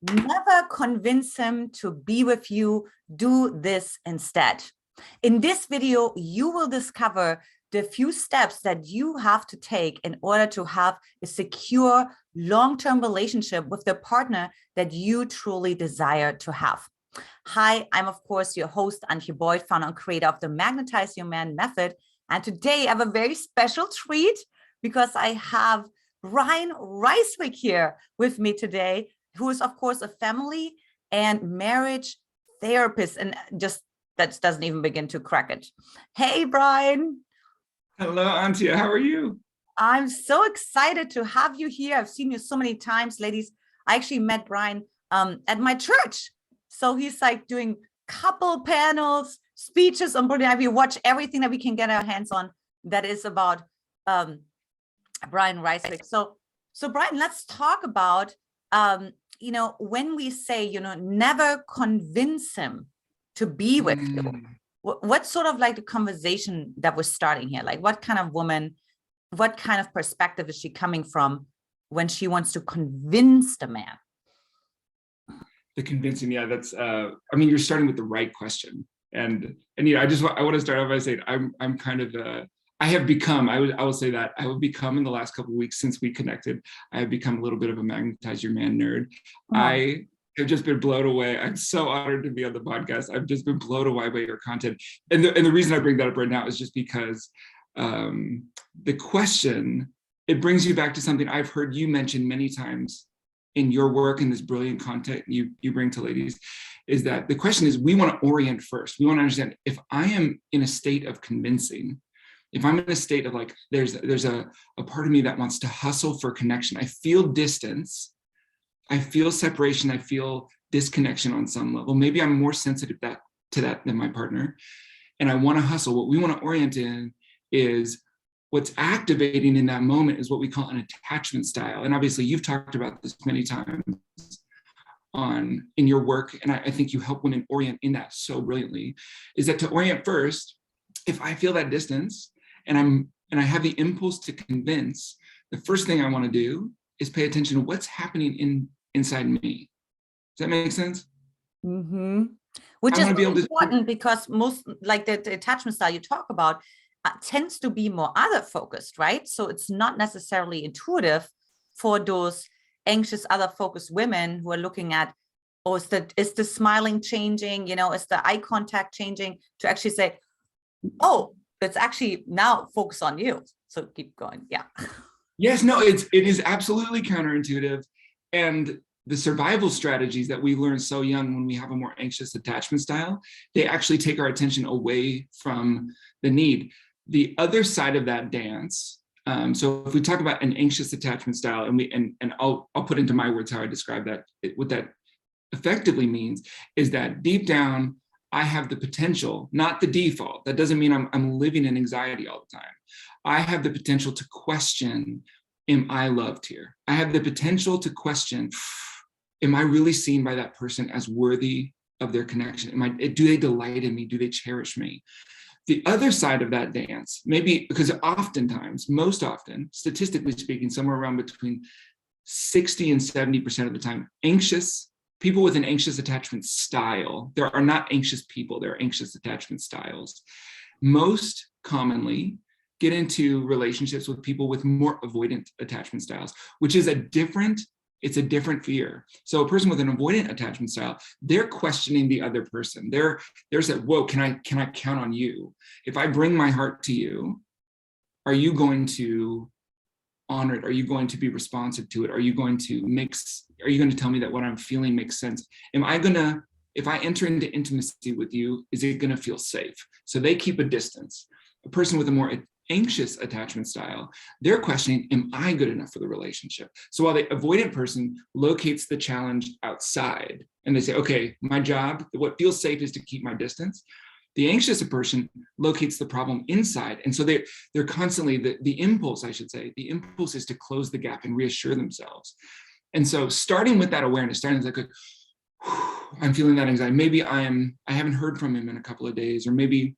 Never convince him to be with you. Do this instead. In this video, you will discover the few steps that you have to take in order to have a secure, long-term relationship with the partner that you truly desire to have. Hi, I'm of course your host, Antia, founder and creator of the Magnetize Your Man method. And today I have a very special treat because I have Brian Reiswig here with me today, who is of course a family and marriage therapist, and just that doesn't even begin to crack it. Hey, Brian. Hello, Antia. How are you? I'm so excited to have you here. I've seen you so many times, ladies. I actually met Brian at my church. So he's like doing couple panels, speeches on Brody. We watch everything that we can get our hands on that is about Brian Reiswig. So Brian, let's talk about, when we say, never convince him to be with you. What's sort of like the conversation that we're starting here? Like, what kind of woman, what kind of perspective is she coming from when she wants to convince the man? The convincing, yeah, that's, you're starting with the right question. And I want to start off by saying I'm kind of, I have become, I will say that I have become in the last couple of weeks since we connected, I have become a little bit of a Magnetize Your Man nerd. I have just been blown away. I'm so honored to be on the podcast. I've just been blown away by your content. And the reason I bring that up right now is just because the question, it brings you back to something I've heard you mention many times in your work and this brilliant content you bring to ladies, is that the question is, we want to orient first. We want to understand, if I am in a state of convincing, if I'm in a state of like, there's a part of me that wants to hustle for connection. I feel distance. I feel separation. I feel disconnection on some level. Maybe I'm more sensitive to that than my partner. And I want to hustle. What we want to orient in is what's activating in that moment is what we call an attachment style. And obviously you've talked about this many times in your work. And I think you help women orient in that so brilliantly, is that to orient first, if I feel that distance and I have the impulse to convince, the first thing I want to do is pay attention to what's happening inside me. Does that make sense? Mm-hmm. Which is important because most, like the attachment style you talk about, tends to be more other focused, right? So it's not necessarily intuitive for those anxious, other focused women who are looking at, is the smiling changing, is the eye contact changing, to actually say, oh, it's actually now focus on you. So keep going. Yeah. Yes, no, it is absolutely counterintuitive. And the survival strategies that we learn so young when we have a more anxious attachment style, they actually take our attention away from the need. The other side of that dance, so if we talk about an anxious attachment style, and I'll put into my words how I describe that, what that effectively means is that deep down, I have the potential, not the default. That doesn't mean I'm living in anxiety all the time. I have the potential to question, am I loved here? I have the potential to question, am I really seen by that person as worthy of their connection? Do they delight in me? Do they cherish me? The other side of that dance, maybe because oftentimes, most often, statistically speaking, somewhere around between 60 and 70% of the time, people with an anxious attachment style, there are not anxious people, there are anxious attachment styles. Most commonly get into relationships with people with more avoidant attachment styles, which is a different fear. So a person with an avoidant attachment style, they're questioning the other person. There's a, whoa, can I count on you? If I bring my heart to you, are you going to honor it? Are you going to be responsive to it? Are you going to tell me that what I'm feeling makes sense? If I enter into intimacy with you, is it going to feel safe? So they keep a distance. A person with a more anxious attachment style, they're questioning, am I good enough for the relationship? So while the avoidant person locates the challenge outside and they say, okay, my job, what feels safe is to keep my distance. The anxious person locates the problem inside. And so they're constantly, the impulse is to close the gap and reassure themselves. And so starting with that awareness, starting with like, I'm feeling that anxiety. Maybe I haven't heard from him in a couple of days, or maybe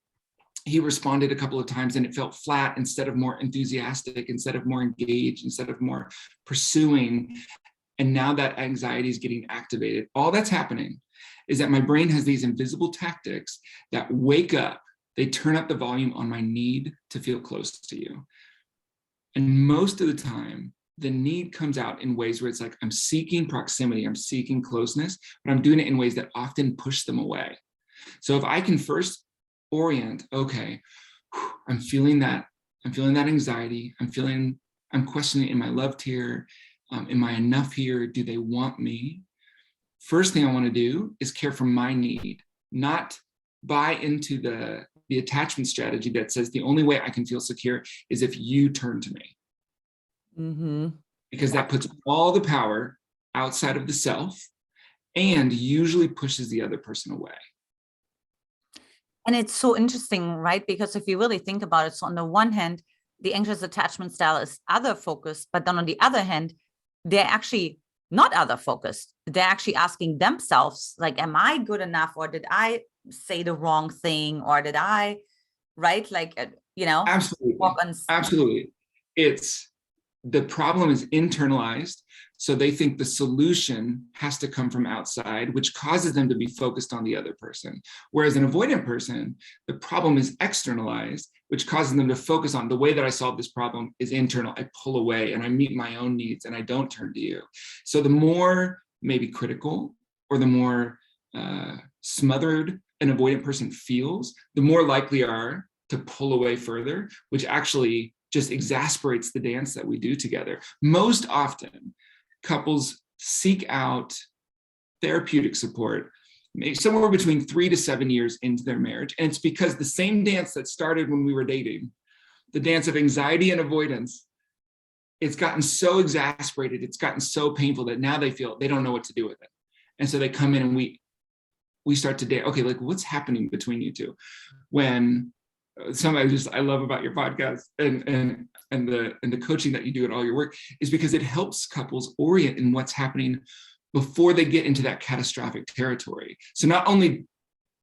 he responded a couple of times and it felt flat instead of more enthusiastic, instead of more engaged, instead of more pursuing. And now that anxiety is getting activated. All that's happening is that my brain has these invisible tactics that wake up. They turn up the volume on my need to feel close to you. And most of the time, the need comes out in ways where it's like, I'm seeking proximity, I'm seeking closeness, but I'm doing it in ways that often push them away. So if I can first orient, okay, I'm feeling that anxiety, I'm questioning, am I loved here? Am I enough here? Do they want me? First thing I want to do is care for my need, not buy into the attachment strategy that says the only way I can feel secure is if you turn to me. Mm-hmm. Because that puts all the power outside of the self and usually pushes the other person away. And it's so interesting, right? Because if you really think about it, so on the one hand, the anxious attachment style is other focused, but then on the other hand, they're actually not other focused. They're actually asking themselves, like, am I good enough? Or did I say the wrong thing? Or did I, right? Like, Absolutely. Absolutely. The problem is internalized. So they think the solution has to come from outside, which causes them to be focused on the other person. Whereas an avoidant person, the problem is externalized, which causes them to focus on the way that I solve this problem is internal. I pull away and I meet my own needs and I don't turn to you. So the more maybe critical or the more smothered an avoidant person feels, the more likely are to pull away further, which actually just exasperates the dance that we do together. Most often, couples seek out therapeutic support maybe somewhere between 3 to 7 years into their marriage. And it's because the same dance that started when we were dating, the dance of anxiety and avoidance, it's gotten so exasperated, it's gotten so painful that now they feel they don't know what to do with it. And so they come in and we start to date. Okay, like what's happening between you two? When something I love about your podcast and the coaching that you do in all your work is because it helps couples orient in what's happening before they get into that catastrophic territory. So not only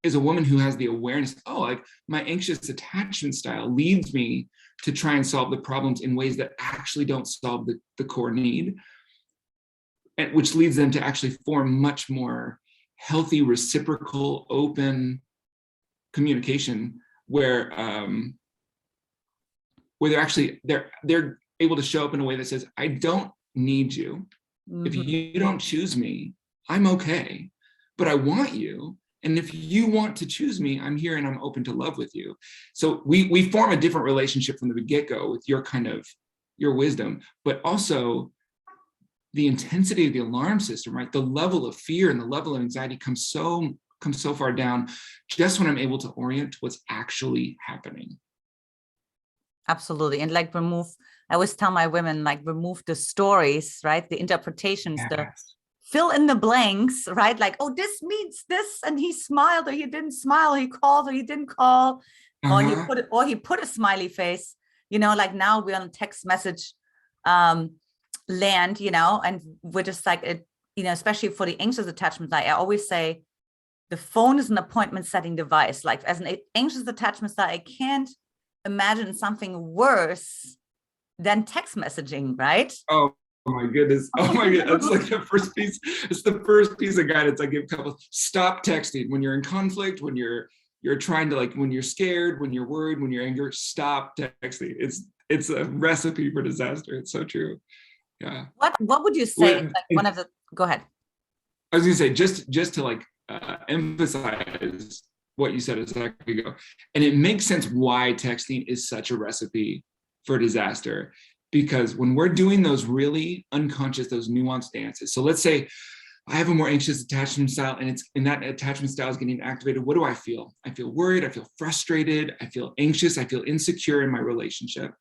is a woman who has the awareness, oh, like my anxious attachment style leads me to try and solve the problems in ways that actually don't solve the core need, and which leads them to actually form much more healthy, reciprocal, open communication where they're able to show up in a way that says, I don't need you. Mm-hmm. If you don't choose me, I'm okay, but I want you. And if you want to choose me, I'm here and I'm open to love with you. So we form a different relationship from the get-go with your wisdom, but also the intensity of the alarm system, right? The level of fear and the level of anxiety comes so far down just when I'm able to orient to what's actually happening. Absolutely. And like I always tell my women, like remove the stories, right? The interpretations, Yes. the fill in the blanks, right? Like, oh, this means this, and he smiled or he didn't smile, he called or he didn't call, or he put a smiley face, like now we're on text message land, and we're just like, it, especially for the anxious attachment, I always say, the phone is an appointment setting device. Like as an anxious attachment style, I can't imagine something worse than text messaging, right? Oh my goodness. Oh my God. That's like the first piece. It's the first piece of guidance I give couples. Stop texting when you're in conflict, when you're trying to, like, when you're scared, when you're worried, when you're angry, stop texting. It's a recipe for disaster. It's so true. Yeah. What would you say? Go ahead. I was gonna say, just to like emphasize what you said a second ago. And it makes sense why texting is such a recipe for disaster, because when we're doing those really unconscious, those nuanced dances. So let's say I have a more anxious attachment style and that attachment style is getting activated. What do I feel? I feel worried. I feel frustrated. I feel anxious. I feel insecure in my relationship.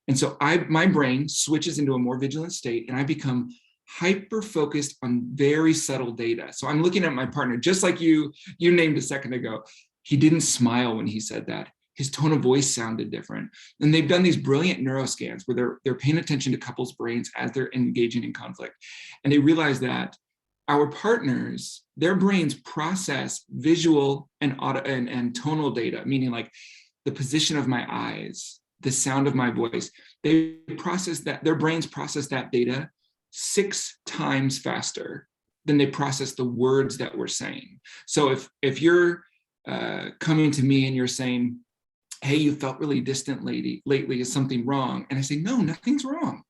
And so my brain switches into a more vigilant state and I become hyper-focused on very subtle data. So I'm looking at my partner, just like you named a second ago. He didn't smile when he said that. His tone of voice sounded different. And they've done these brilliant neuroscans where they're paying attention to couples' brains as they're engaging in conflict. And they realize that our partners, their brains process visual and tonal data, meaning like the position of my eyes, the sound of my voice. They process that, their brains process that data 6 times faster than they process the words that we're saying. So if you're coming to me and you're saying, hey, you felt really distant lately, is something wrong? And I say, no, nothing's wrong.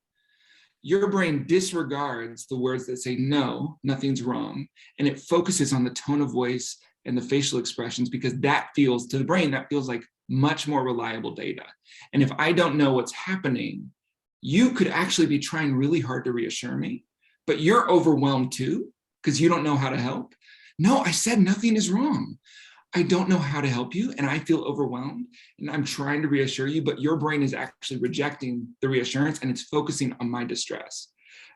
Your brain disregards the words that say, no, nothing's wrong. And it focuses on the tone of voice and the facial expressions, because that feels, to the brain, that feels like much more reliable data. And if I don't know what's happening, you could actually be trying really hard to reassure me, but you're overwhelmed too, because you don't know how to help. No, I said nothing is wrong. I don't know how to help you, and I feel overwhelmed, and I'm trying to reassure you, but your brain is actually rejecting the reassurance, and it's focusing on my distress.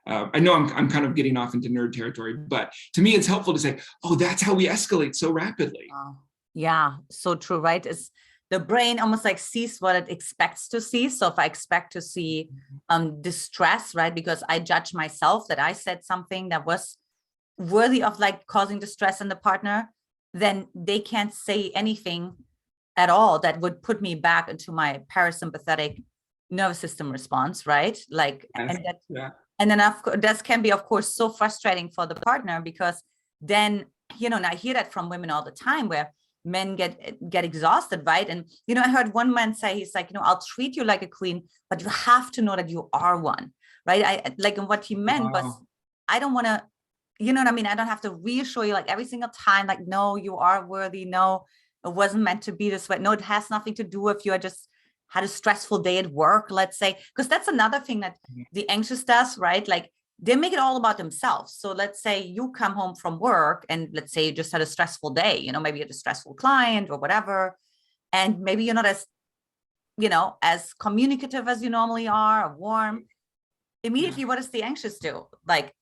I know I'm kind of getting off into nerd territory, but to me, it's helpful to say, oh, that's how we escalate so rapidly. Yeah, so true, right? It's the brain almost like sees what it expects to see. So if I expect to see distress, right, because I judge myself that I said something that was worthy of like causing distress in the partner, then they can't say anything at all that would put me back into my parasympathetic nervous system response, right? Like, and then of course, that can be, of course, so frustrating for the partner, because then, and I hear that from women all the time, where men get exhausted, right? And, I heard one man say, he's like, I'll treat you like a queen, but you have to know that you are one, right? And what he meant was, I don't want to, I don't have to reassure you like every single time, like, no, you are worthy. No, it wasn't meant to be this way. No, it has nothing to do with you. I just had a stressful day at work, let's say, because that's another thing that the anxious does, right? Like, they make it all about themselves. So let's say you come home from work and let's say you just had a stressful day, maybe you had a stressful client or whatever. And maybe you're not as, as communicative as you normally are, or warm. Immediately, what does the anxious do? Like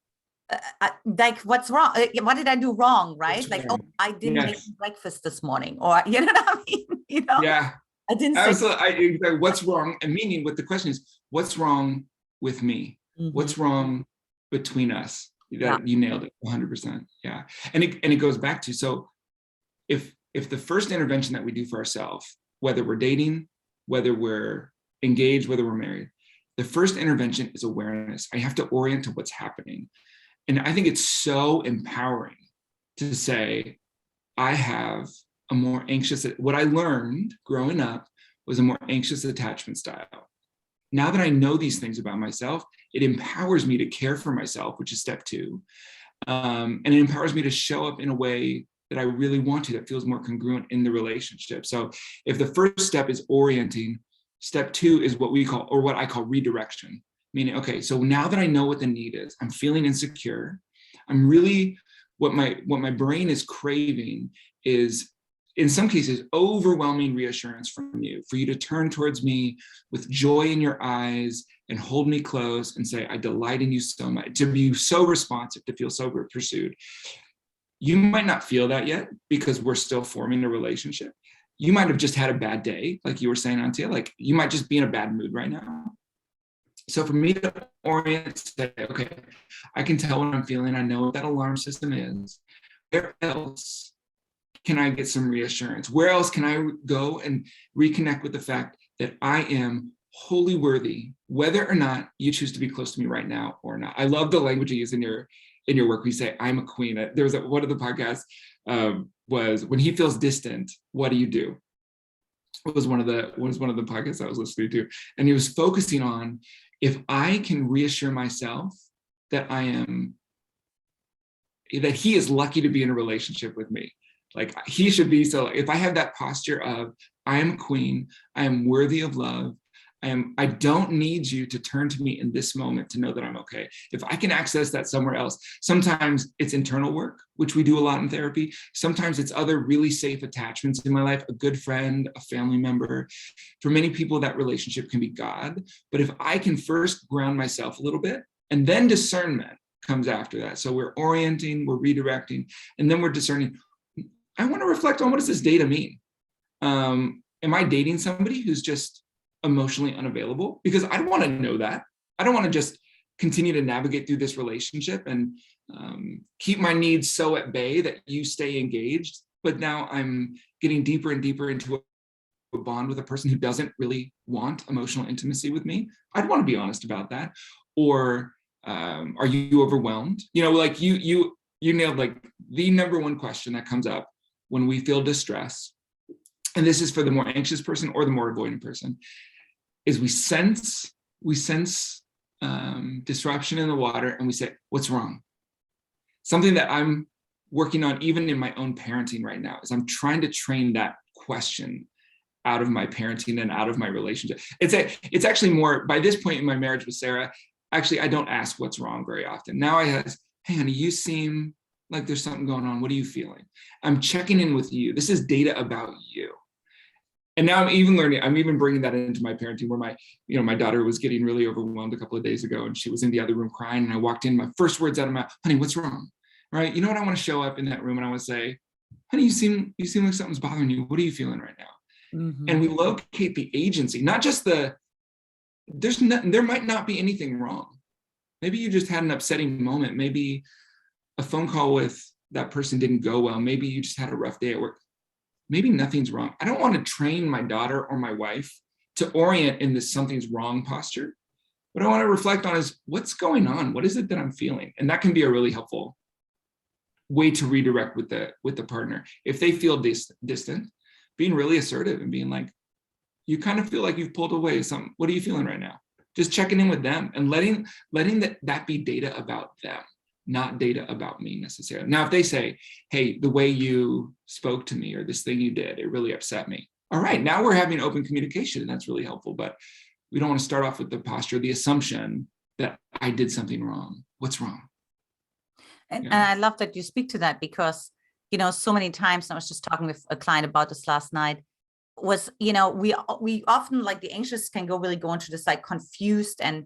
what's wrong? What did I do wrong? Right? Like, oh, I didn't make breakfast this morning, or you know what I mean? Yeah, I didn't absolutely. What's wrong? And meaning, what the question is, what's wrong with me? Mm-hmm. What's wrong between us? You nailed it 100%. Yeah, and it goes back to, so if the first intervention that we do for ourselves, whether we're dating, whether we're engaged, whether we're married, the first intervention is awareness. I have to orient to what's happening. And I think it's so empowering to say, I have a more anxious, what I learned growing up was a more anxious attachment style. Now that I know these things about myself, it empowers me to care for myself, which is step 2. And it empowers me to show up in a way that I really want to, that feels more congruent in the relationship. So if the first step is orienting, step 2 is what we call, or what I call, redirection. Meaning, okay, so now that I know what the need is, I'm feeling insecure. I'm really, what my brain is craving is, in some cases, overwhelming reassurance from you, for you to turn towards me with joy in your eyes and hold me close and say, I delight in you so much, to be so responsive, to feel so pursued. You might not feel that yet because we're still forming a relationship. You might have just had a bad day, like you were saying, Antia, like you might just be in a bad mood right now. So for me to orient, say, okay, I can tell what I'm feeling. I know what that alarm system is. Where else can I get some reassurance? Where else can I go and reconnect with the fact that I am wholly worthy, whether or not you choose to be close to me right now or not? I love the language you use in your work. We say, I'm a queen. There was one of the podcasts was, when he feels distant, what do you do? It was one of the podcasts I was listening to, and he was focusing on, if I can reassure myself that that he is lucky to be in a relationship with me, like he should be. So if I have that posture of, I am a queen, I am worthy of love, I don't need you to turn to me in this moment to know that I'm okay. If I can access that somewhere else, sometimes it's internal work, which we do a lot in therapy. Sometimes it's other really safe attachments in my life, a good friend, a family member. For many people, that relationship can be God. But if I can first ground myself a little bit, and then discernment comes after that. So we're orienting, we're redirecting, and then we're discerning. I want to reflect on, what does this data mean? Am I dating somebody who's just emotionally unavailable? Because I don't want to know that. I don't want to just continue to navigate through this relationship and keep my needs so at bay that you stay engaged. But now I'm getting deeper and deeper into a bond with a person who doesn't really want emotional intimacy with me. I'd want to be honest about that. Or Are you overwhelmed? You know, like you nailed like the number one question that comes up when we feel distress. And this is for the more anxious person or the more avoidant person, is we sense disruption in the water and we say, what's wrong? Something that I'm working on even in my own parenting right now is I'm trying to train that question out of my parenting and out of my relationship. It's actually more, by this point in my marriage with Sarah, actually, I don't ask what's wrong very often. Now I ask, hey, honey, you seem like there's something going on. What are you feeling? I'm checking in with you. This is data about you. And now I'm even bringing that into my parenting, where my daughter was getting really overwhelmed a couple of days ago, and she was in the other room crying. And I walked in, my first words out of my mouth, honey, what's wrong? Right? You know what? I want to show up in that room and I want to say, honey, you seem like something's bothering you. What are you feeling right now? Mm-hmm. And we locate the agency, not just there might not be anything wrong. Maybe you just had an upsetting moment. Maybe a phone call with that person didn't go well. Maybe you just had a rough day at work. Maybe nothing's wrong. I don't want to train my daughter or my wife to orient in this something's wrong posture. What I want to reflect on is what's going on? What is it that I'm feeling? And that can be a really helpful way to redirect with the partner. If they feel distant, being really assertive and being like, you kind of feel like you've pulled away something. What are you feeling right now? Just checking in with them and letting that be data about them, not data about me necessarily. Now, if they say, hey, the way you spoke to me or this thing you did, it really upset me. All right, now we're having open communication and that's really helpful. But we don't want to start off with the posture, the assumption that I did something wrong. What's wrong? And I love that you speak to that because, so many times, and I was just talking with a client about this last night, was, we often, like, the anxious can go into this like confused and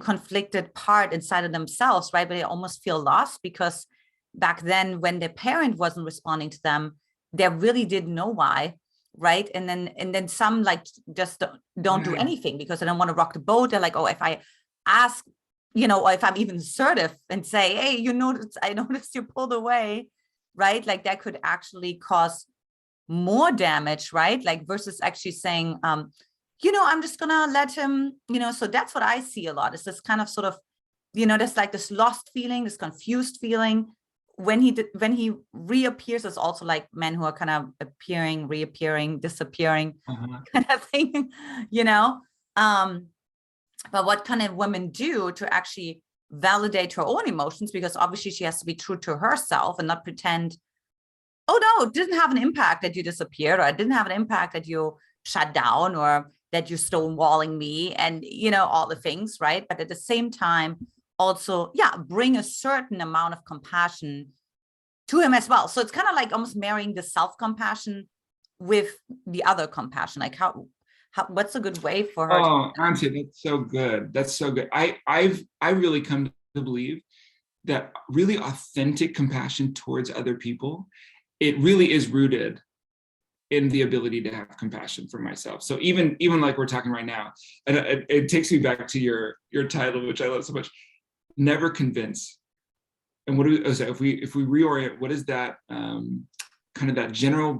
conflicted part inside of themselves, right? But they almost feel lost because back then when their parent wasn't responding to them, they really didn't know why, right? And then some like just don't do anything because they don't want to rock the boat. They're like, oh, if I ask, or if I'm even assertive and say, hey, I noticed you pulled away, right? Like that could actually cause more damage, right? Like versus actually saying, I'm just gonna let him, so that's what I see a lot. Is this kind of sort of, there's like this lost feeling, this confused feeling. When he reappears, it's also like men who are kind of appearing, reappearing, disappearing, kind of thing, but what can a woman do to actually validate her own emotions? Because obviously she has to be true to herself and not pretend, oh no, it didn't have an impact that you disappeared, or it didn't have an impact that you shut down, or that you're stonewalling me, and all the things, right? But at the same time, also, bring a certain amount of compassion to him as well. So it's kind of like almost marrying the self-compassion with the other compassion. Like how what's a good way for her? Oh, Antia, that's so good. That's so good. I really come to believe that really authentic compassion towards other people, it really is rooted in the ability to have compassion for myself. So even like we're talking right now, and it takes me back to your title, which I love so much, never convince. And if we reorient, what is that kind of that general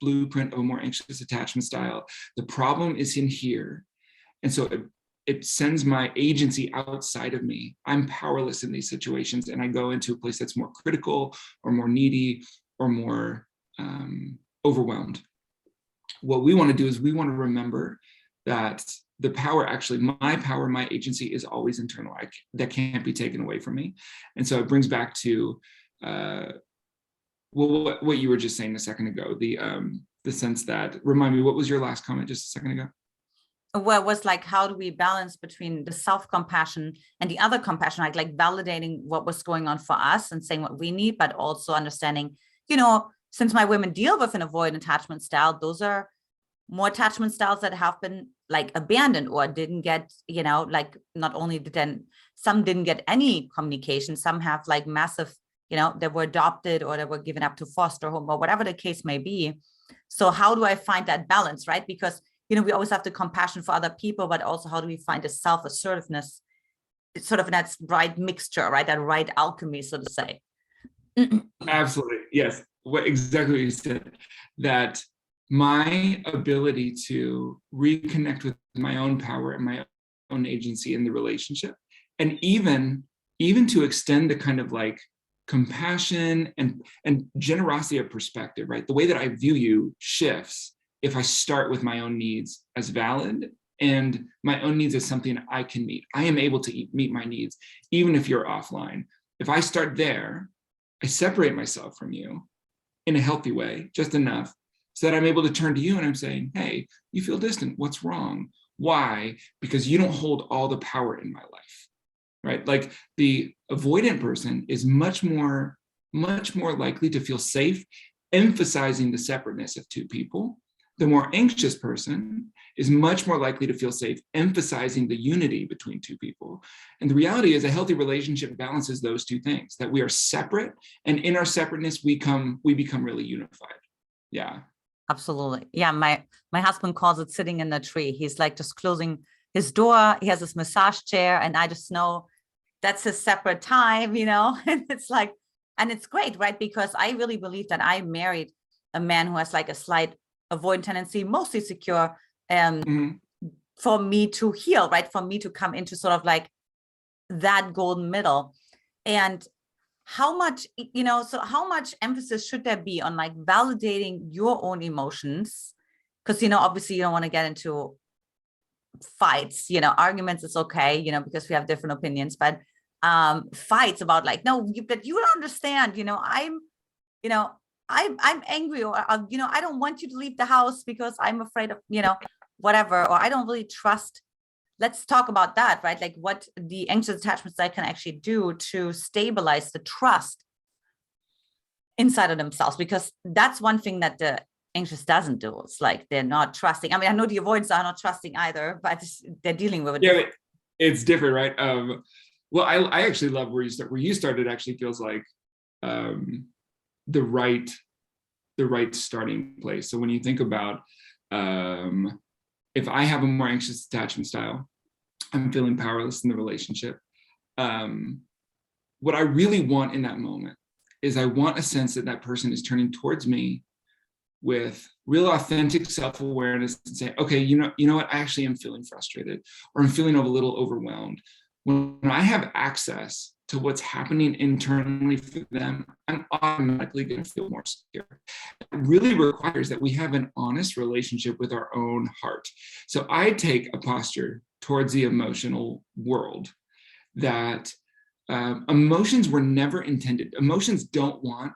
blueprint of a more anxious attachment style? The problem is in here. And so it sends my agency outside of me. I'm powerless in these situations. And I go into a place that's more critical or more needy or more overwhelmed. What we want to do is we want to remember that the power, actually, my power, my agency is always internal. That can't be taken away from me. And so it brings back to what you were just saying a second ago, the sense that, remind me, what was your last comment just a second ago? Well, it was like, how do we balance between the self-compassion and the other compassion, like validating what was going on for us and saying what we need, but also understanding, since my women deal with an avoidant attachment style, those are more attachment styles that have been like abandoned or didn't get, like not only some didn't get any communication, some have like massive, they were adopted or they were given up to foster home or whatever the case may be. So how do I find that balance, right? Because, we always have the compassion for other people, but also how do we find the self-assertiveness? It's sort of that right mixture, right? That right alchemy, so to say. Absolutely. Yes. Exactly what you said, that my ability to reconnect with my own power and my own agency in the relationship And even to extend the kind of like compassion and generosity of perspective, right? The way that I view you shifts if I start with my own needs as valid and my own needs as something I can meet. I am able to meet my needs, even if you're offline. If I start there, I separate myself from you in a healthy way, just enough so that I'm able to turn to you and I'm saying, hey, you feel distant. What's wrong? Why? Because you don't hold all the power in my life, right? Like the avoidant person is much more likely to feel safe, emphasizing the separateness of two people. The more anxious person is much more likely to feel safe, emphasizing the unity between two people. And the reality is a healthy relationship balances those two things, that we are separate, and in our separateness, we become really unified. Yeah. Absolutely. Yeah. My husband calls it sitting in the tree. He's like just closing his door. He has this massage chair, and I just know that's his separate time, and it's like, and it's great, right? Because I really believe that I married a man who has like a slight avoidant tendency, mostly secure, for me to heal, right? For me to come into sort of like that golden middle. And how much, so how much emphasis should there be on like validating your own emotions? Because, obviously you don't want to get into fights, arguments is okay, because we have different opinions, but fights about like, no, but you don't understand, I'm angry, or I don't want you to leave the house because I'm afraid of, whatever, or I don't really trust. Let's talk about that, right? Like what the anxious attachment style can actually do to stabilize the trust inside of themselves, because that's one thing that the anxious doesn't do. It's like they're not trusting. I mean, I know the avoidants are not trusting either, but they're dealing with it. Yeah, it's different, right? Well, I actually love where you started. Actually feels like the right starting place. So when you think about if I have a more anxious attachment style, I'm feeling powerless in the relationship. What I really want in that moment is I want a sense that that person is turning towards me with real authentic self-awareness and say, okay, you know what, I actually am feeling frustrated, or I'm feeling a little overwhelmed. When I have access to what's happening internally for them, I'm automatically going to feel more secure. It really requires that we have an honest relationship with our own heart. So I take a posture towards the emotional world that emotions were never intended. Emotions don't want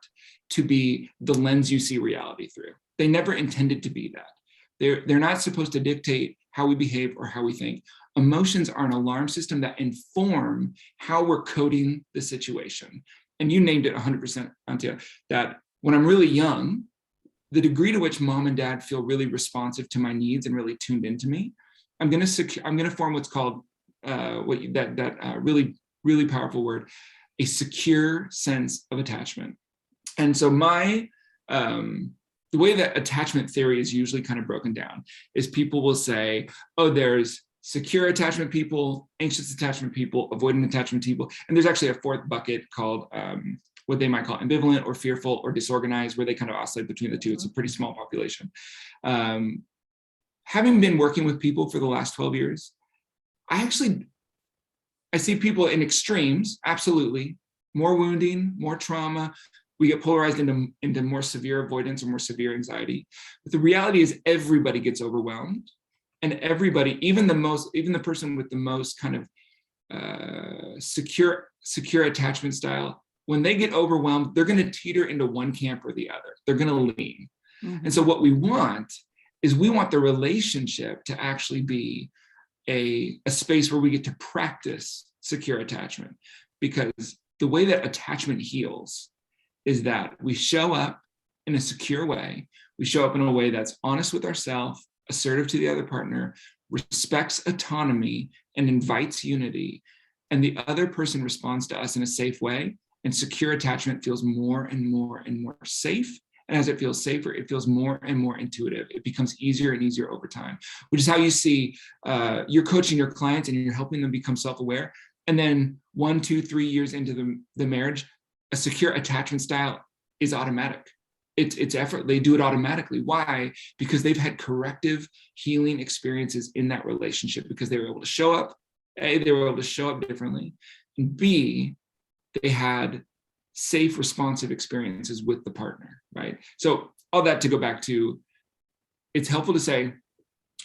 to be the lens you see reality through. They never intended to be that. They're not supposed to dictate how we behave or how we think. Emotions are an alarm system that inform how we're coding the situation. And you named it 100%, Antia, that when I'm really young, the degree to which mom and dad feel really responsive to my needs and really tuned into me, I'm going to form what's called really, really powerful word, a secure sense of attachment. And so the way that attachment theory is usually kind of broken down is people will say, oh, there's secure attachment people, anxious attachment people, avoidant attachment people. And there's actually a fourth bucket called what they might call ambivalent or fearful or disorganized, where they kind of oscillate between the two. It's a pretty small population. Having been working with people for the last 12 years, I see people in extremes, absolutely. More wounding, more trauma. We get polarized into more severe avoidance or more severe anxiety. But the reality is everybody gets overwhelmed. And everybody, even the person with the most kind of secure attachment style, when they get overwhelmed, they're going to teeter into one camp or the other. They're going to lean. Mm-hmm. And so what we want the relationship to actually be a space where we get to practice secure attachment, because the way that attachment heals is that we show up in a secure way. We show up in a way that's honest with ourselves, assertive to the other partner, respects autonomy, and invites unity. And the other person responds to us in a safe way. And secure attachment feels more and more and more safe. And as it feels safer, it feels more and more intuitive. It becomes easier and easier over time, which is how you see you're coaching your clients and you're helping them become self-aware. And then 1, 2, 3 years into the marriage, a secure attachment style is automatic. It's effort. They do it automatically. Why? Because they've had corrective healing experiences in that relationship, because they were able to show up A, they were able to show up differently, and B, they had safe, responsive experiences with the partner, right? So all that to go back to, it's helpful to say,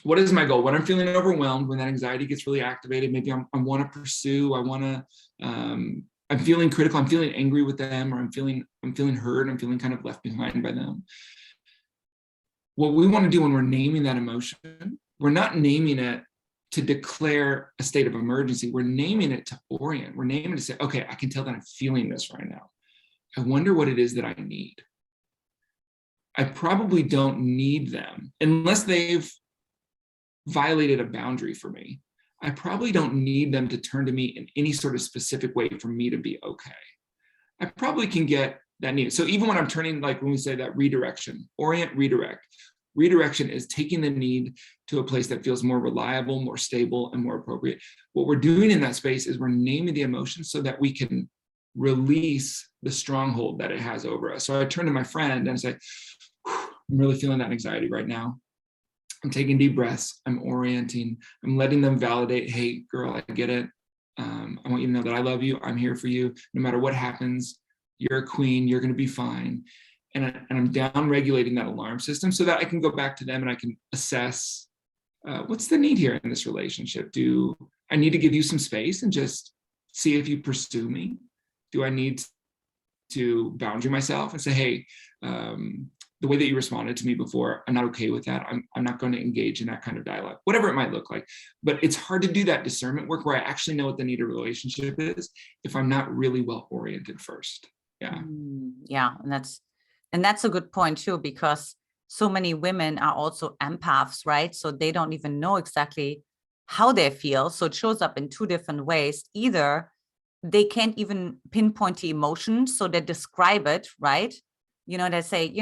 what is my goal? When I'm feeling overwhelmed, when that anxiety gets really activated, maybe I want to pursue, I'm feeling critical, I'm feeling angry with them, or I'm feeling hurt, I'm feeling kind of left behind by them. What we want to do when we're naming that emotion, we're not naming it to declare a state of emergency. We're naming it to orient. We're naming it to say, okay, I can tell that I'm feeling this right now. I wonder what it is that I need. I probably don't need them unless they've violated a boundary for me. I probably don't need them to turn to me in any sort of specific way for me to be okay. I probably can get that need. So even when I'm turning, like when we say that redirection, orient, redirect. Redirection is taking the need to a place that feels more reliable, more stable, and more appropriate. What we're doing in that space is we're naming the emotion so that we can release the stronghold that it has over us. So I turn to my friend and say, I'm really feeling that anxiety right now. I'm taking deep breaths. I'm orienting. I'm letting them validate, hey, girl, I get it. I want you to know that I love you. I'm here for you. No matter what happens, you're a queen. You're going to be fine. And I'm down regulating that alarm system so that I can go back to them and I can assess what's the need here in this relationship. Do I need to give you some space and just see if you pursue me? Do I need to boundary myself and say, hey, the way that you responded to me before, I'm not okay with that. I'm not going to engage in that kind of dialogue, whatever it might look like. But it's hard to do that discernment work where I actually know what the need of a relationship is if I'm not really well oriented first. Yeah. Yeah. And that's a good point too, because so many women are also empaths, right? So they don't even know exactly how they feel. So it shows up in two different ways. Either they can't even pinpoint the emotion, so they describe it, right? They say,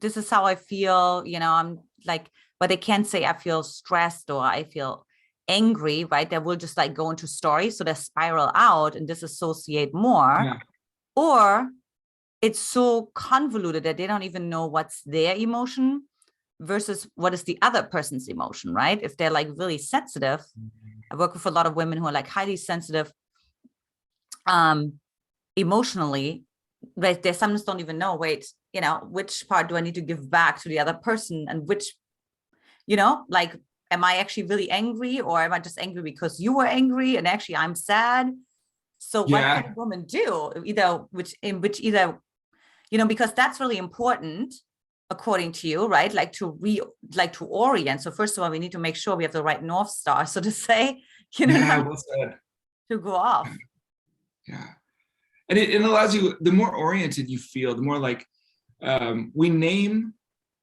this is how I feel, I'm like, but they can't say I feel stressed or I feel angry, right? They will just like go into stories. So they spiral out and disassociate more. Yeah. Or it's so convoluted that they don't even know what's their emotion versus what is the other person's emotion, right? If they're like really sensitive, I work with a lot of women who are like highly sensitive emotionally, right? They sometimes don't even know, which part do I need to give back to the other person, and which, like, am I actually really angry, or am I just angry because you were angry and actually I'm sad? So what can a woman do? Because that's really important according to you, right? Like to orient. So first of all, we need to make sure we have the right North Star, so to say, well said. To go off. Yeah. And it allows you, the more oriented you feel, the more like we name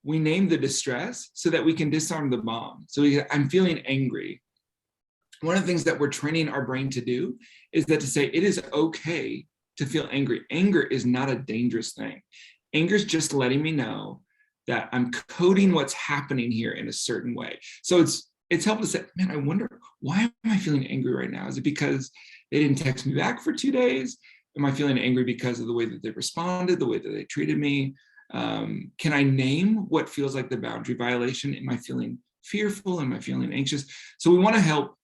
the distress so that we can disarm the bomb. So I'm feeling angry. One of the things that we're training our brain to do is that to say it is okay to feel angry. Anger is not a dangerous thing. Anger is just letting me know that I'm coding what's happening here in a certain way. So it's helpful to say, man, I wonder, why am I feeling angry right now? Is it because they didn't text me back for 2 days? Am I feeling angry because of the way that they responded, the way that they treated me? Can I name what feels like the boundary violation? Am I feeling fearful? Am I feeling anxious? So we want to help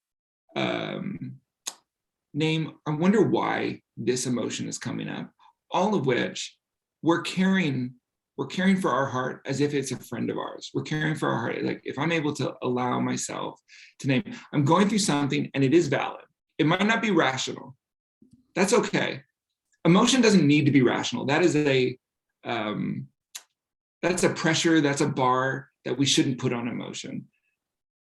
name, I wonder why this emotion is coming up, all of which we're carrying for our heart as if it's a friend of ours. We're caring for our heart. Like if I'm able to allow myself to name, I'm going through something and it is valid. It might not be rational. That's okay. Emotion doesn't need to be rational. That is that's a pressure, that's a bar that we shouldn't put on emotion.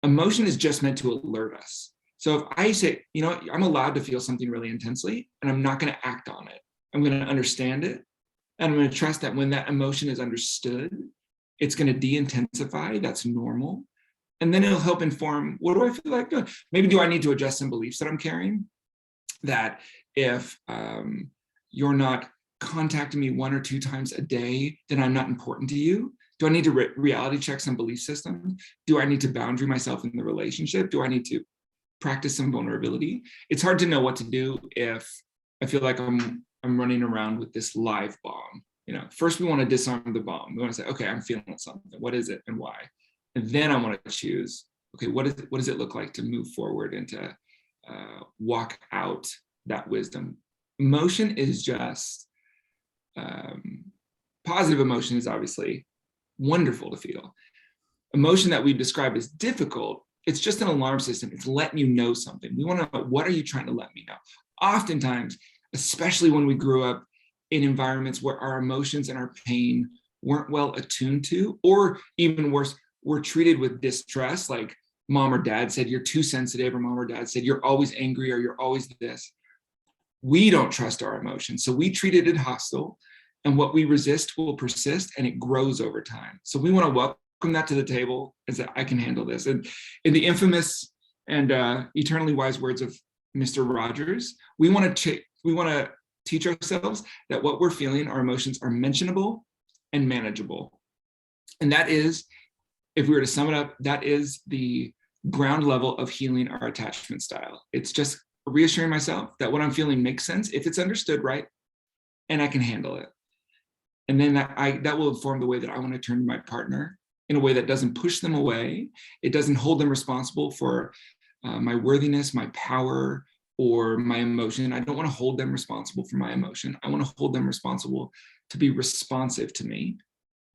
Emotion is just meant to alert us. So if I say, I'm allowed to feel something really intensely and I'm not going to act on it. I'm going to understand it. And I'm going to trust that when that emotion is understood, it's going to de-intensify. That's normal. And then it'll help inform, what do I feel like doing? Maybe do I need to adjust some beliefs that I'm carrying? That if you're not contacting me 1 or 2 times a day, then I'm not important to you. Do I need to reality check some belief systems? Do I need to boundary myself in the relationship? Do I need to practice some vulnerability? It's hard to know what to do if I feel like I'm running around with this live bomb. First we want to disarm the bomb. We want to say, okay, I'm feeling something. What is it and why? And then I want to choose, okay, what does it look like to move forward into walk out that wisdom. Emotion is just, positive emotion is obviously wonderful to feel. Emotion that we describe as difficult, it's just an alarm system. It's letting you know something. We want to know, what are you trying to let me know? Oftentimes, especially when we grew up in environments where our emotions and our pain weren't well attuned to, or even worse, we're treated with distrust, like mom or dad said, you're too sensitive, or mom or dad said, you're always angry, or you're always this. We don't trust our emotions. So we treated it hostile, and what we resist will persist, and it grows over time. So we want to welcome that to the table and say, I can handle this. And in the infamous and eternally wise words of Mr. Rogers, we want to teach ourselves that what we're feeling, our emotions, are mentionable and manageable. And that is, if we were to sum it up, that is the ground level of healing our attachment style. It's just reassuring myself that what I'm feeling makes sense if it's understood right, and I can handle it. And then that will inform the way that I want to turn to my partner, in a way that doesn't push them away. It doesn't hold them responsible for my worthiness, my power, or my emotion. I don't want to hold them responsible for my emotion. I want to hold them responsible to be responsive to me,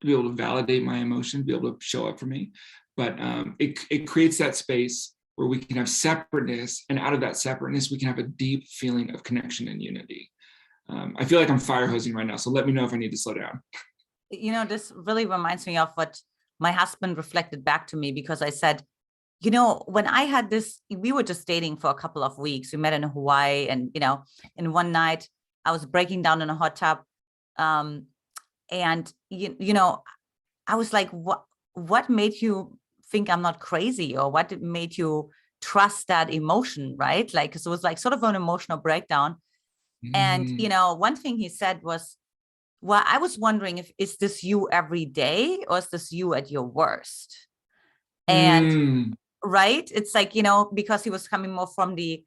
to be able to validate my emotion, to be able to show up for me. But it creates that space where we can have separateness, and out of that separateness, we can have a deep feeling of connection and unity. I feel like I'm fire hosing right now, so let me know if I need to slow down. This really reminds me of what my husband reflected back to me, because I said, when I had this, we were just dating for a couple of weeks. We met in Hawaii, and, in one night I was breaking down in a hot tub. And, I was like, what made you think I'm not crazy, or what made you trust that emotion, right? Like, so it was like sort of an emotional breakdown. And, one thing he said was, well, I was wondering, is this you every day, or is this you at your worst? And right, it's like, because he was coming more from the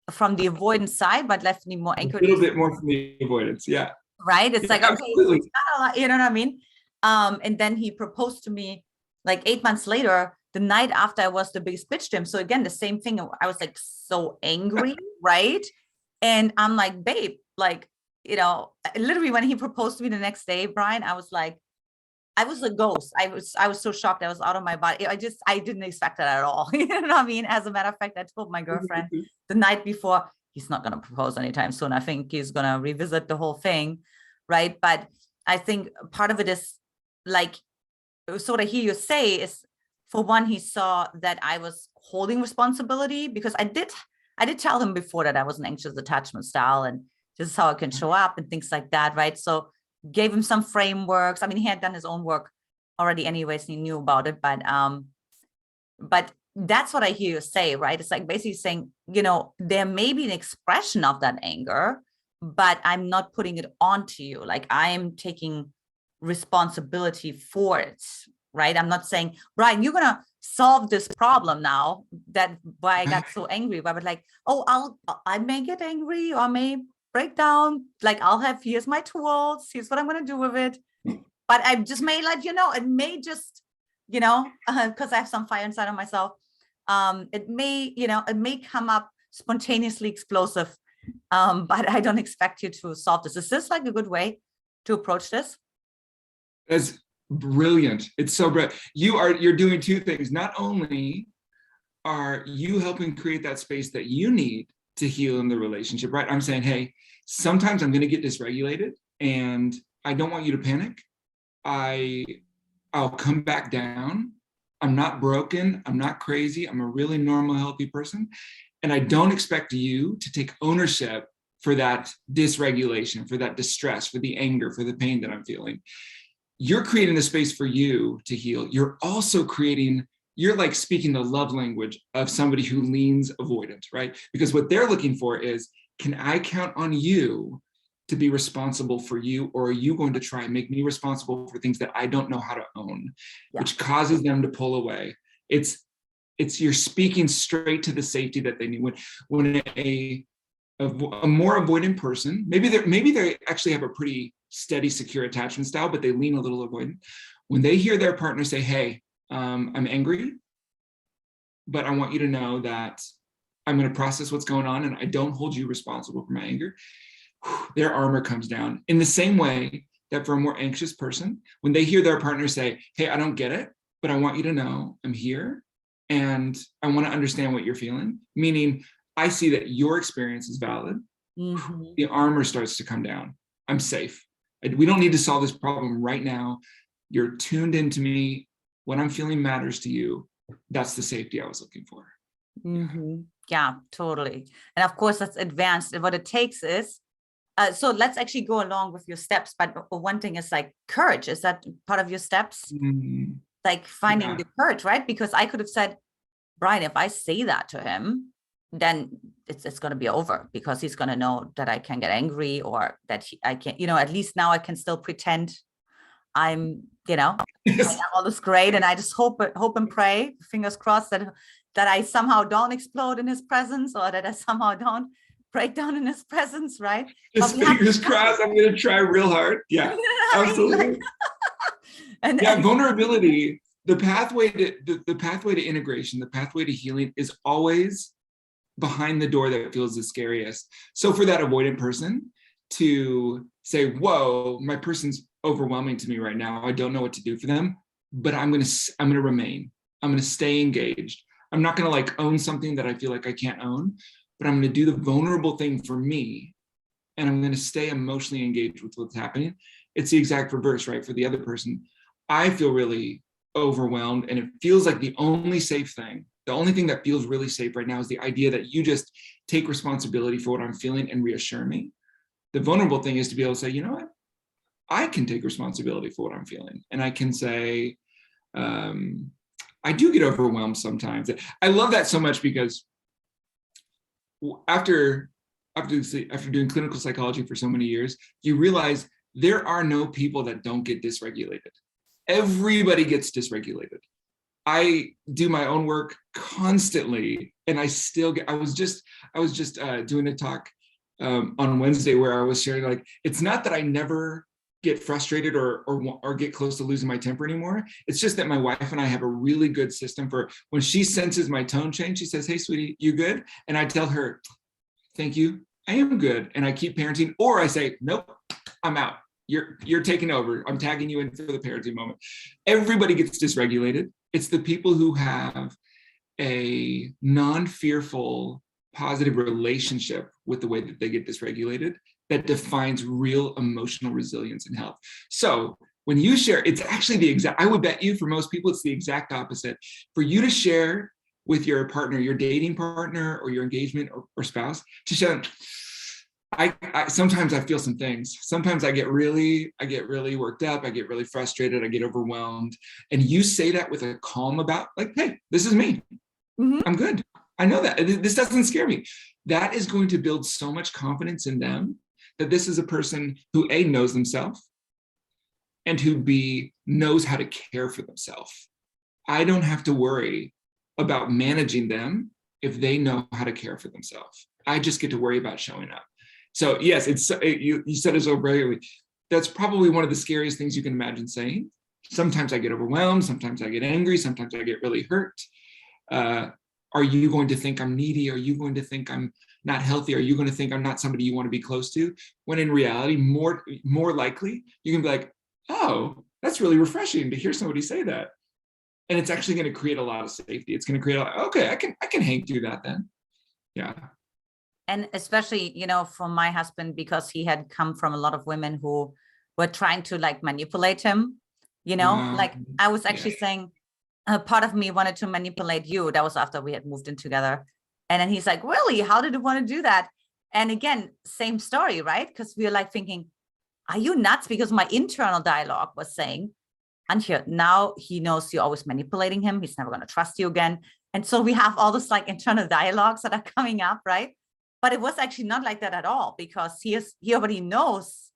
avoidance side, but left me more anchored. A little bit more from the avoidance, yeah. Right, it's like, okay, so it's not a lot, you know what I mean? And then he proposed to me like 8 months later, the night after I was the biggest bitch to him. So again, the same thing. I was like so angry, right? And I'm like, babe, like, literally when he proposed to me the next day, Brian, I was like, I was a ghost. I was so shocked. I was out of my body. I didn't expect that at all. You know what I mean? As a matter of fact, I told my girlfriend the night before, he's not going to propose anytime soon. I think he's going to revisit the whole thing. Right. But I think part of it is like, sort of hear you say is, for one, he saw that I was holding responsibility, because I did tell him before that I was an anxious attachment style, and this is how I can show up and things like that. Right. So gave him some frameworks. I mean, he had done his own work already anyways, and he knew about it, but that's what I hear you say, right? It's like basically saying, there may be an expression of that anger, but I'm not putting it onto you. Like, I am taking responsibility for it, right? I'm not saying, Brian, you're gonna solve this problem now, that why I got so angry. But like, oh, I may get angry, or I may break down. Like, here's my tools, here's what I'm gonna do with it. But I just may let you know, it may just, because I have some fire inside of myself. It may come up spontaneously explosive, but I don't expect you to solve this. Is this like a good way to approach this? That's brilliant. It's so brilliant. You're doing two things. Not only are you helping create that space that you need to heal in the relationship, right? I'm saying, hey, sometimes I'm going to get dysregulated, and I don't want you to panic. I'll come back down. I'm not broken. I'm not crazy. I'm a really normal, healthy person. And I don't expect you to take ownership for that dysregulation, for that distress, for the anger, for the pain that I'm feeling. You're creating a space for you to heal. You're also you're like speaking the love language of somebody who leans avoidant, right? Because what they're looking for is, can I count on you to be responsible for you, or are you going to try and make me responsible for things that I don't know how to own, which causes them to pull away. It's you're speaking straight to the safety that they need. When a more avoidant person, maybe they actually have a pretty steady, secure attachment style, but they lean a little avoidant. When they hear their partner say, hey, I'm angry, but I want you to know that I'm going to process what's going on, and I don't hold you responsible for my anger, their armor comes down. In the same way that for a more anxious person, when they hear their partner say, hey, I don't get it, but I want you to know I'm here and I want to understand what you're feeling, meaning I see that your experience is valid. The armor starts to come down. I'm safe. We don't need to solve this problem right now. You're tuned into me. What I'm feeling matters to you. That's the safety I was looking for. Yeah, totally. And of course, that's advanced. And what it takes is, so let's actually go along with your steps. But one thing is like courage. Is that part of your steps? Like finding the courage, right? Because I could have said, Brian, if I say that to him, then it's going to be over, because he's going to know that I can get angry, or that I can't, at least now I can still pretend I'm, all this great. And I just hope and pray, fingers crossed, that I somehow don't explode in his presence, or that I somehow don't break down in his presence, right? Just fingers crossed. I'm going to try real hard. Yeah, absolutely. And vulnerability, the pathway to integration, the pathway to healing is always behind the door that feels the scariest. So for that avoidant person to say, whoa, my person's overwhelming to me right now, I don't know what to do for them, but I'm going to remain. I'm going to stay engaged. I'm not going to like own something that I feel like I can't own, but I'm going to do the vulnerable thing for me. And I'm going to stay emotionally engaged with what's happening. It's the exact reverse, right? For the other person, I feel really overwhelmed, and it feels like the only thing that feels really safe right now is the idea that you just take responsibility for what I'm feeling and reassure me. The vulnerable thing is to be able to say, you know what? I can take responsibility for what I'm feeling. And I can say, I do get overwhelmed sometimes. I love that so much, because after doing clinical psychology for so many years, you realize there are no people that don't get dysregulated. Everybody gets dysregulated. I do my own work constantly, and I still get. I was just doing a talk on Wednesday where I was sharing, like, it's not that I never get frustrated or get close to losing my temper anymore. It's just that my wife and I have a really good system for when she senses my tone change. She says, "Hey, sweetie, you good?" And I tell her, "Thank you, I am good." And I keep parenting, or I say, "Nope, I'm out. You're taking over. I'm tagging you in for the parenting moment." Everybody gets dysregulated. It's the people who have a non-fearful, positive relationship with the way that they get dysregulated that defines real emotional resilience and health. So when you share, it's actually I would bet you for most people, it's the exact opposite. For you to share with your partner, your dating partner or your engagement or spouse, to share, I sometimes I feel some things. Sometimes I get really worked up. I get really frustrated. I get overwhelmed. And you say that with a calm about, like, hey, this is me. I'm good. I know that. This doesn't scare me. That is going to build so much confidence in them that this is a person who A, knows themselves, and who B, knows how to care for themselves. I don't have to worry about managing them if they know how to care for themselves. I just get to worry about showing up. So yes, you said it so brilliantly. That's probably one of the scariest things you can imagine saying. Sometimes I get overwhelmed. Sometimes I get angry. Sometimes I get really hurt. Are you going to think I'm needy? Are you going to think I'm not healthy? Are you going to think I'm not somebody you want to be close to? When in reality, more likely, you can be like, oh, that's really refreshing to hear somebody say that. And it's actually going to create a lot of safety. It's going to create okay, I can hang through that then. Yeah. And especially, for my husband, because he had come from a lot of women who were trying to like manipulate him, like I was actually saying, part of me wanted to manipulate you. That was after we had moved in together. And then he's like, really, how did you want to do that? And again, same story, right? Because we were like thinking, are you nuts? Because my internal dialogue was saying, Antia, now he knows you're always manipulating him. He's never going to trust you again. And so we have all this like internal dialogues that are coming up, right? But it was actually not like that at all, because he already knows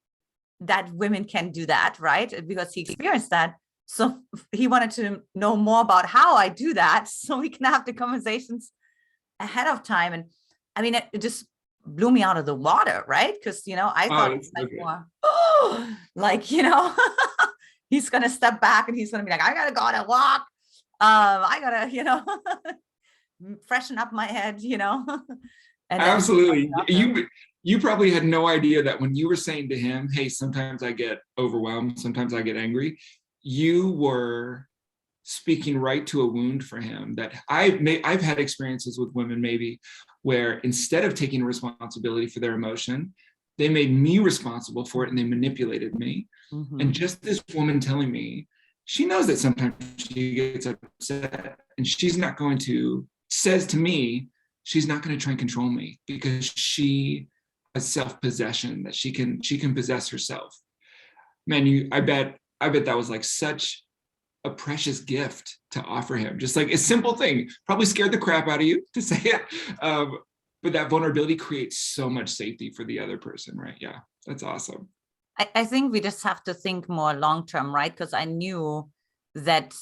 that women can do that, right? Because he experienced that. So he wanted to know more about how I do that, so we can have the conversations ahead of time. And I mean, it just blew me out of the water, right? Because, I thought it's like, like, he's going to step back and he's going to be like, I got to go on a walk. I got to, freshen up my head, you know. And Absolutely. You probably had no idea that when you were saying to him, hey, sometimes I get overwhelmed, sometimes I get angry, you were speaking right to a wound for him. That I've had experiences with women maybe where instead of taking responsibility for their emotion, they made me responsible for it and they manipulated me. Mm-hmm. And just this woman telling me, she knows that sometimes she gets upset and she's not going to, says to me, she's not going to try and control me because she has self-possession, that she can possess herself. Man, I bet that was like such a precious gift to offer him. Just like a simple thing, probably scared the crap out of you to say it. But that vulnerability creates so much safety for the other person, right? Yeah, that's awesome. I think we just have to think more long-term, right? Because I knew that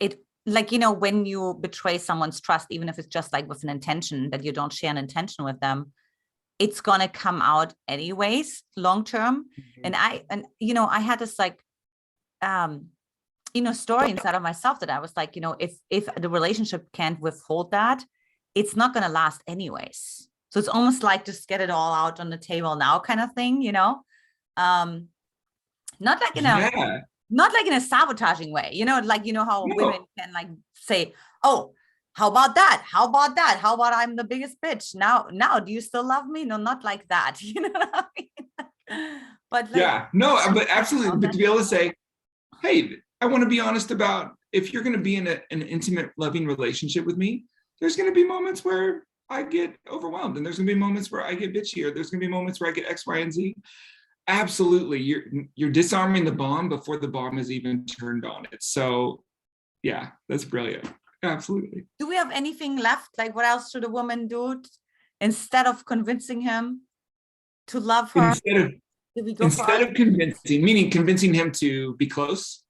it, like, you know, when you betray someone's trust, even if it's just like with an intention that you don't share an intention with them, it's going to come out anyways, long-term. Mm-hmm. And, you know, I had this like, you know, story inside of myself that I was like, you know, if the relationship can't withhold that, it's not going to last anyways. So it's almost like just get it all out on the table now kind of thing, you know. Not like in a sabotaging way, you know, like, you know, how women can like say, oh, how about that? How about that? How about I'm the biggest bitch? Now, do you still love me? No, not like that. You know what I mean? But like, yeah, no, but absolutely. But to be able to say, hey, I want to be honest about, if you're going to be in an intimate, loving relationship with me, there's going to be moments where I get overwhelmed, and there's going to be moments where I get bitchy, or there's going to be moments where I get X, Y, and Z. Absolutely, you're disarming the bomb before the bomb is even turned on. It's so, yeah, that's brilliant. Absolutely. Do we have anything left? Like, what else should a woman do instead of convincing him to love her? Instead of convincing, meaning convincing him to be close.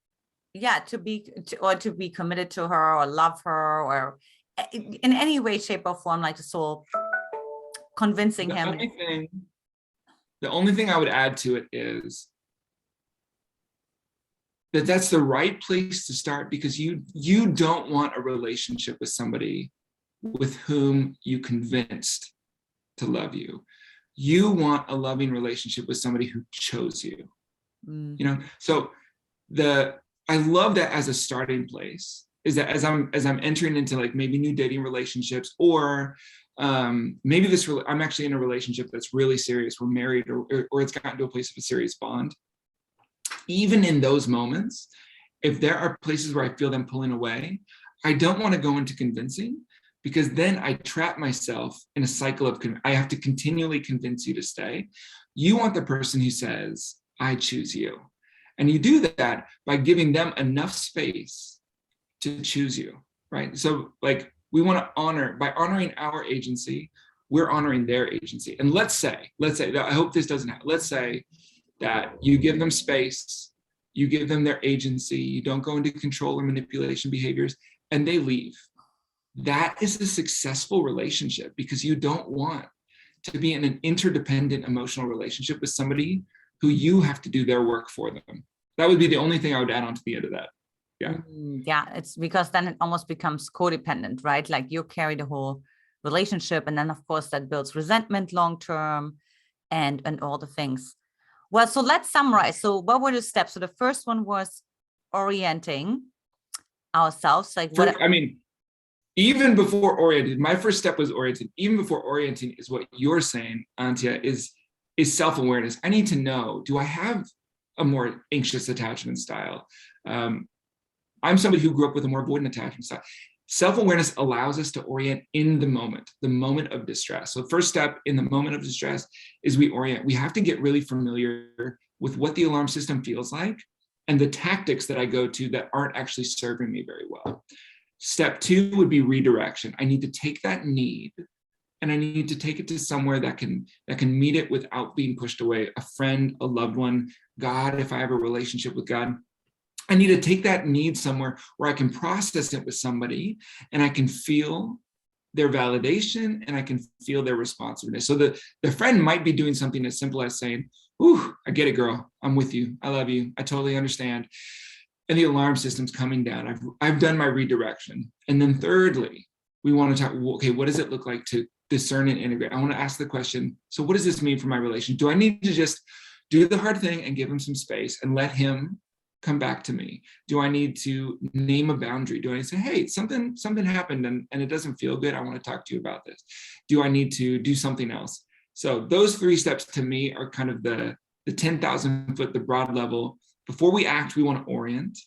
Yeah, to be committed to her or love her, or in any way, shape, or form, like this whole convincing him. The only thing I would add to it is that that's the right place to start, because you don't want a relationship with somebody with whom you convinced to love you. You want a loving relationship with somebody who chose you. You know, so I love that as a starting place, is that as I'm entering into like maybe new dating relationships, or maybe I'm actually in a relationship that's really serious, we're married, or it's gotten to a place of a serious bond. Even in those moments, if there are places where I feel them pulling away, I don't want to go into convincing, because then I trap myself in a cycle of, I have to continually convince you to stay. You want the person who says, I choose you. And you do that by giving them enough space to choose you, right? So like, we want to honor, by honoring our agency, we're honoring their agency. And let's say, I hope this doesn't happen. Let's say that you give them space, you give them their agency, you don't go into control or manipulation behaviors, and they leave. That is a successful relationship, because you don't want to be in an interdependent emotional relationship with somebody who you have to do their work for them. That would be the only thing I would add on to the end of that. Yeah. Yeah, it's because then it almost becomes codependent, right? Like you carry the whole relationship, and then of course that builds resentment long-term and all the things. Well, so let's summarize. So what were the steps? So the first one was orienting ourselves. Like what? I mean, even before oriented, my first step was oriented. Even before orienting is what you're saying, Antia, is self-awareness. I need to know, do I have a more anxious attachment style? I'm somebody who grew up with a more avoidant attachment style. Self-awareness allows us to orient in the moment of distress. So the first step in the moment of distress is we orient. We have to get really familiar with what the alarm system feels like and the tactics that I go to that aren't actually serving me very well. Step 2 would be redirection. I need to take that need and I need to take it to somewhere that can meet it without being pushed away. A friend, a loved one, God, if I have a relationship with God. I need to take that need somewhere where I can process it with somebody and I can feel their validation and I can feel their responsiveness. So the friend might be doing something as simple as saying, "Ooh, I get it, girl. I'm with you. I love you. I totally understand." And the alarm system's coming down. I've done my redirection. And then thirdly, we want to talk, okay, what does it look like to discern and integrate? I want to ask the question, so what does this mean for my relation? Do I need to just do the hard thing and give him some space and let him come back to me? Do I need to name a boundary? Do I need to say, hey, something happened and it doesn't feel good. I want to talk to you about this. Do I need to do something else? So those 3 steps to me are kind of the 10,000 foot, the broad level. Before we act, we want to orient.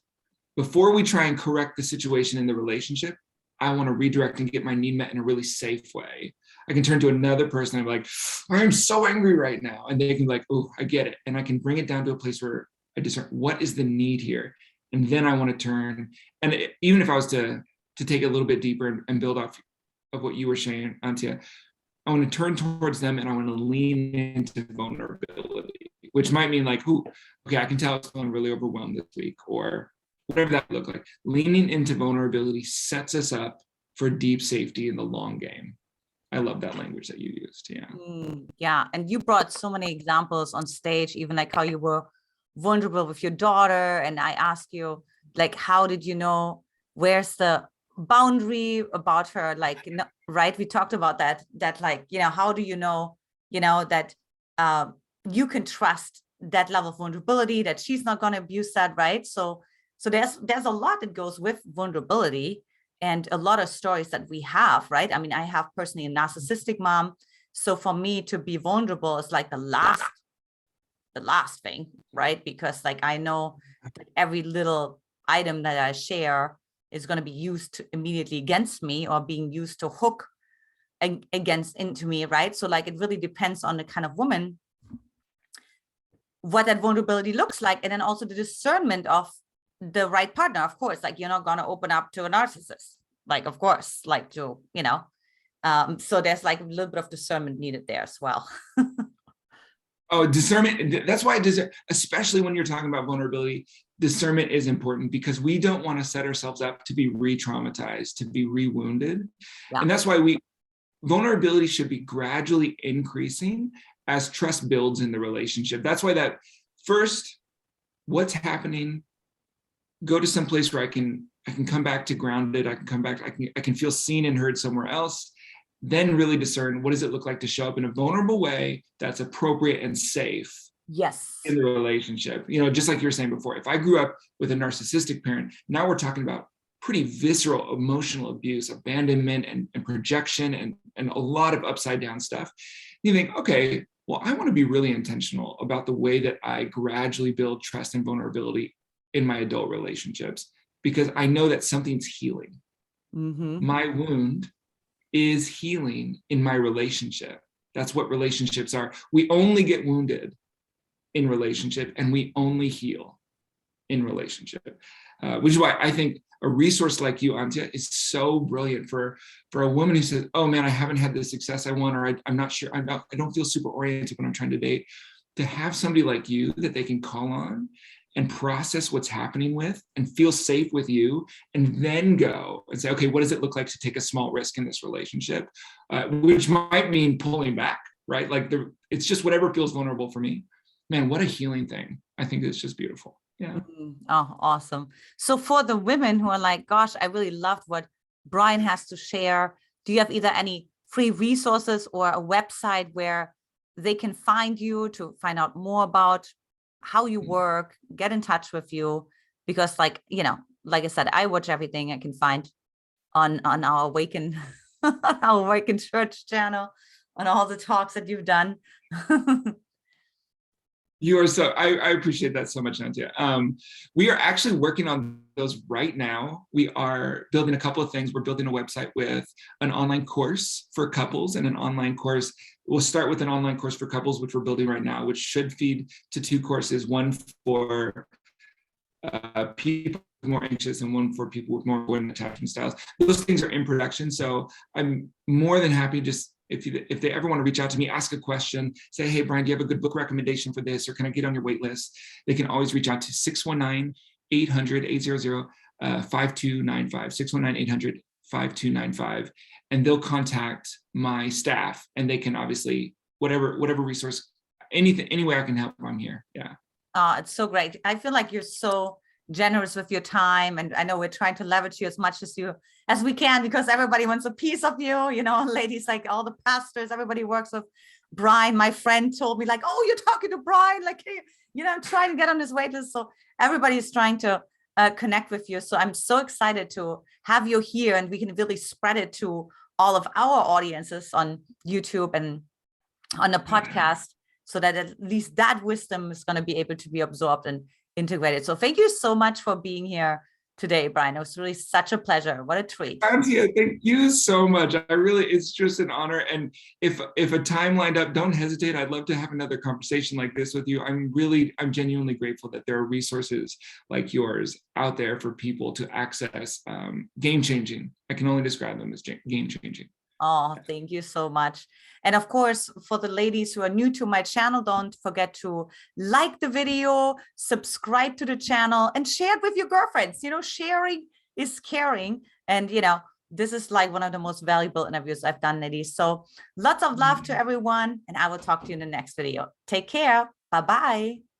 Before we try and correct the situation in the relationship, I want to redirect and get my need met in a really safe way. I can turn to another person. I'm like, I am so angry right now. And they can be like, oh, I get it. And I can bring it down to a place where I discern what is the need here. And then I want to turn. And even if I was to take it a little bit deeper and build off of what you were saying, Antia, I want to turn towards them and I want to lean into vulnerability, which might mean like, ooh, okay, I can tell I'm feeling really overwhelmed this week, or whatever that look like. Leaning into vulnerability sets us up for deep safety in the long game. I love that language that you used. Yeah. Yeah. And you brought so many examples on stage, even like how you were vulnerable with your daughter. And I asked you, like, how did you know where's the boundary about her? Like, you know, right. We talked about that like, you know, how do you know, that you can trust that level of vulnerability, that she's not going to abuse that. Right. So there's a lot that goes with vulnerability and a lot of stories that we have, right? I mean, I have personally a narcissistic mom. So for me to be vulnerable is like the last thing, right? Because like, I know that every little item that I share is going to be used immediately against me or being used to hook into me, right? So like, it really depends on the kind of woman, what that vulnerability looks like. And then also the discernment of the right partner, of course. Like, you're not going to open up to a narcissist, like, of course, like to, so there's like a little bit of discernment needed there as well. Oh, discernment. That's why especially when you're talking about vulnerability, discernment is important, because we don't want to set ourselves up to be re-traumatized, to be re-wounded. Yeah. And that's why vulnerability should be gradually increasing as trust builds in the relationship. That's why that first, what's happening, go to some place where I can come back to grounded. I can come back. I can feel seen and heard somewhere else. Then really discern, what does it look like to show up in a vulnerable way that's appropriate and safe. Yes. In the relationship. Just like you were saying before, if I grew up with a narcissistic parent, now we're talking about pretty visceral emotional abuse, abandonment and projection and a lot of upside down stuff. You think, okay, well, I want to be really intentional about the way that I gradually build trust and vulnerability in my adult relationships, because I know that something's healing. Mm-hmm. My wound is healing in my relationship. That's what relationships are. We only get wounded in relationship, and we only heal in relationship, which is why I think a resource like you, Antia, is so brilliant for a woman who says, oh man, I haven't had the success I want, or I'm not sure, I don't feel super oriented when I'm trying to date. To have somebody like you that they can call on and process what's happening with and feel safe with you, and then go and say, okay, what does it look like to take a small risk in this relationship? Which might mean pulling back, right? Like it's just whatever feels vulnerable for me. Man, what a healing thing. I think it's just beautiful. Yeah. Oh, awesome. So for the women who are like, gosh, I really loved what Brian has to share, do you have either any free resources or a website where they can find you to find out more about how you work, get in touch with you? Because like I said, I watch everything I can find on our Awaken, our Awaken Church channel, on all the talks that you've done. You are so, I appreciate that so much, Antia. We are actually working on those right now. We are building a couple of things. We're building a website with an online course for couples and an online course. We'll start with an online course for couples, which we're building right now, which should feed to 2 courses, one for people more anxious and one for people with more avoidant attachment styles. Those things are in production. So I'm more than happy just, if they ever want to reach out to me, ask a question, say, hey, Brian, do you have a good book recommendation for this? Or can I get on your wait list? They can always reach out to 619-800-5295, 619-800-5295. And they'll contact my staff, and they can obviously, whatever resource, anything, any way I can help, I'm here. Yeah. It's so great. I feel like you're so generous with your time. And I know we're trying to leverage you as much as we can, because everybody wants a piece of you, ladies, like all the pastors, everybody works with Brian. My friend told me like, oh, you're talking to Brian, like, hey, try and get on his wait list. So everybody is trying to connect with you. So I'm so excited to have you here, and we can really spread it to all of our audiences on YouTube and on the podcast, so that at least that wisdom is going to be able to be absorbed and integrated. So thank you so much for being here today, Brian. It was really such a pleasure. What a treat. Antia, thank you so much. It's just an honor. And if a time lined up, don't hesitate. I'd love to have another conversation like this with you. I'm genuinely grateful that there are resources like yours out there for people to access. Game-changing. I can only describe them as game-changing. Oh, thank you so much. And of course, for the ladies who are new to my channel, don't forget to like the video, subscribe to the channel, and share it with your girlfriends. Sharing is caring. And, this is like one of the most valuable interviews I've done, ladies. So lots of love to everyone. And I will talk to you in the next video. Take care. Bye-bye.